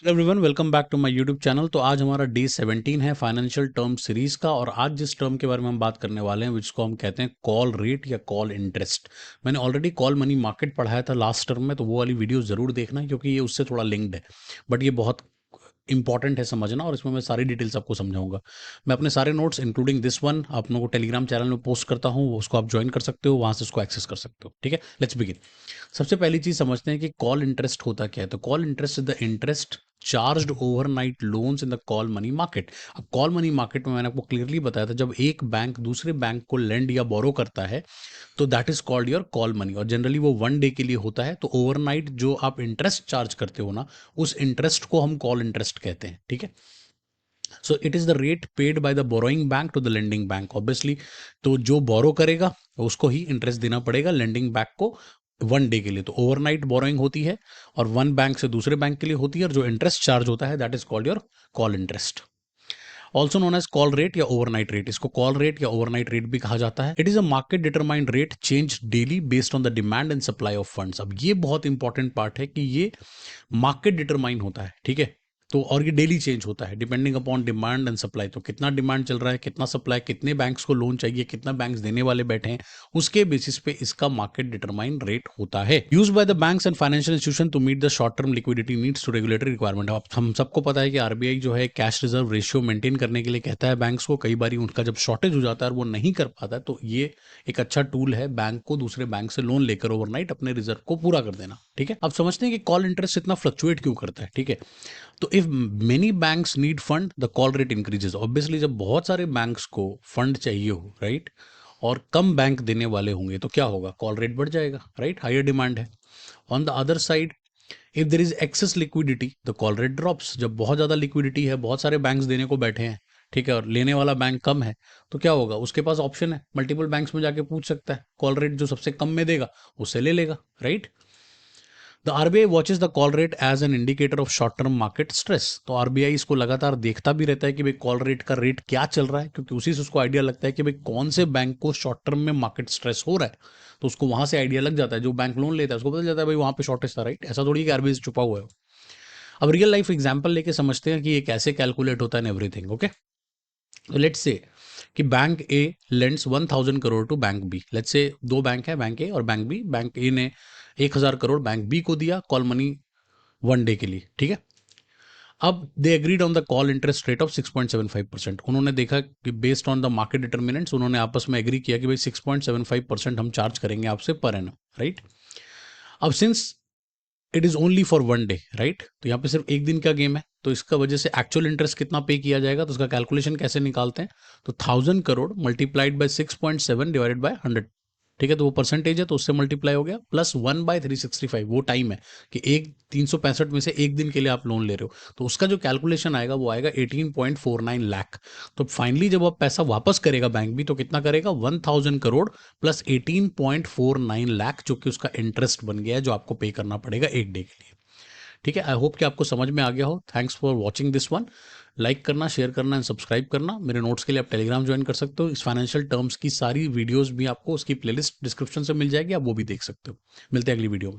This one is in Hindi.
Hello everyone, welcome back to my YouTube channel. तो आज हमारा डे 17 है फाइनेंशियल टर्म सीरीज का। और आज जिस टर्म के बारे में हम बात करने वाले हैं जिसको हम कहते हैं कॉल रेट या कॉल इंटरेस्ट। मैंने ऑलरेडी कॉल मनी मार्केट पढ़ाया था लास्ट टर्म में, तो वो वाली वीडियो ज़रूर देखना क्योंकि ये उससे थोड़ा लिंक्ड है। बट ये बहुत इंपॉर्टेंट है समझना, और इसमें मैं सारी डिटेल्स आपको समझाऊंगा। मैं अपने सारे नोट्स इंक्लूडिंग दिस वन आप लोगों को टेलीग्राम चैनल में पोस्ट करता हूँ, उसको आप ज्वाइन कर सकते हो, वहाँ से उसको एक्सेस कर सकते हो। ठीक है, लेट्स बिगिन। सबसे पहली चीज समझते हैं कि कॉल इंटरेस्ट होता क्या है। तो call interest is the interest charged overnight loans in the call money market. अब कॉल मनी मार्केट में मैंने आपको क्लियरली बताया था, जब एक बैंक दूसरे बैंक को लेंड या बोरो करता है तो that is called your call money. और जनरली वो वन डे के लिए होता है। तो ओवरनाइट जो आप इंटरेस्ट चार्ज करते हो ना, उस इंटरेस्ट को हम कॉल इंटरेस्ट कहते हैं। ठीक है, so it is the rate paid by the borrowing bank to the lending bank obviously. तो जो बोरो करेगा उसको ही इंटरेस्ट देना पड़ेगा लेंडिंग बैंक को वन डे के लिए। तो ओवरनाइट बोरोइंग होती है और वन बैंक से दूसरे बैंक के लिए होती है, और जो इंटरेस्ट चार्ज होता है that is called your call interest, also known as call rate या ओवरनाइट रेट। इसको कॉल रेट या ओवरनाइट रेट भी कहा जाता है। It is a market determined rate change daily based on the demand and supply of funds. अब ये बहुत इंपॉर्टेंट पार्ट है कि ये मार्केट डिटरमाइन होता है। ठीक है, तो और ये डेली चेंज होता है depending upon demand and supply. तो कितना डिमांड चल रहा है, कितना सप्लाई, कितने बैंक्स को लोन चाहिए, कितना बैंक्स देने वाले बैठे हैं, उसके बेसिस पे इसका मार्केट डिटरमाइन रेट होता है। Use by the banks and financial institution to meet the short term liquidity needs to regulatory requirement. अब हम सबको पता है कि आरबीआई जो है कैश रिजर्व रेशियो मेंटेन करने के लिए कहता है बैंक्स को। कई बार उनका जब शॉर्टेज हो जाता है और वो नहीं कर पाता है, तो ये एक अच्छा टूल है बैंक को दूसरे बैंक से लोन लेकर ओवरनाइट अपने रिजर्व को पूरा कर देना। ठीक है, अब समझते हैं कि कॉल इंटरेस्ट इतना फ्लक्चुएट क्यों करता है। ठीक है, तो if many banks need fund the call rate increases. Obviously जब बहुत सारे बैंक्स को फंड चाहिए हो, राइट, और कम बैंक देने वाले होंगे तो क्या होगा, कॉल रेट बढ़ जाएगा, राइट, हायर डिमांड है। On the other side, if there is access liquidity the call rate drops. जब बहुत ज़्यादा लिक्विडिटी है, बहुत सारे बैंक्स देने को बैठे हैं, ठीक है, और लेने वाला बैंक कम है, तो क्या होगा, उसके पास ऑप्शन है, मल्टीपल बैंक्स में जाके पूछ सकता है, कॉल रेट जो सबसे कम में देगा उससे ले लेगा, right. The RBI watches the call rate as an indicator of short term market stress. तो आरबीआई इसको लगातार देखता भी रहता है कि भाई कॉल रेट का रेट क्या चल रहा है, क्योंकि उसी से उसको आइडिया लगता है कि भाई कौन से बैंक को शॉर्ट टर्म में मार्केट स्ट्रेस हो रहा है। तो उसको वहां से आइडिया लग जाता है, जो बैंक लोन लेता है उसको पता चल जाता है भाई वहां पे शॉर्टेज था, राइट। ऐसा थोड़ी कि आरबीआई से छुपा हुआ है। अब रियल लाइफ एग्जाम्पल लेके समझते हैं कि ये कैसे कैलकुलेट होता है एवरीथिंग। ओके, तो लेट्स से कि bank A lends 1000 crore to bank B. Let's say दो बैंक है, बैंक ए और बैंक बी। बैंक ए ने 1000 करोड़ बैंक बी को दिया कॉल मनी वन डे के लिए। ठीक है, अब they agreed on the call interest rate of 6.75%। उन्होंने देखा कि based on the market determinants उन्होंने आपस में एग्री किया कि भाई 6.75% हम चार्ज करेंगे आपसे पर एनम, राइट। अब since it is only for one day, right, तो यहाँ पे सिर्फ एक दिन का गेम है, तो इसका वजह से एक्चुअल इंटरेस्ट कितना पे किया जाएगा, तो उसका कैलकुलेशन कैसे निकालते हैं, तो 1000 crore multiplied by 6.7 divided by 100। ठीक है, तो वो परसेंटेज है तो उससे मल्टीप्लाई हो गया, प्लस 1/365 वो टाइम है कि एक 365 में से एक दिन के लिए आप लोन ले रहे हो, तो उसका जो कैलकुलेशन आएगा वो आएगा 18.49 लाख। तो फाइनली जब आप पैसा वापस करेगा बैंक भी, तो कितना करेगा, 1000 करोड़ प्लस 18.49 लाख, जो कि उसका इंटरेस्ट बन गया है जो आपको पे करना पड़ेगा एक डे के लिए। ठीक है, आई होप कि आपको समझ में आ गया हो। Thanks for watching this one. Like करना, शेयर करना एंड सब्सक्राइब करना। मेरे नोट्स के लिए आप टेलीग्राम ज्वाइन कर सकते हो। इस फाइनेंशियल टर्म्स की सारी वीडियोस भी आपको उसकी प्लेलिस्ट डिस्क्रिप्शन से मिल जाएगी, आप वो भी देख सकते हो। मिलते हैं अगली वीडियो में।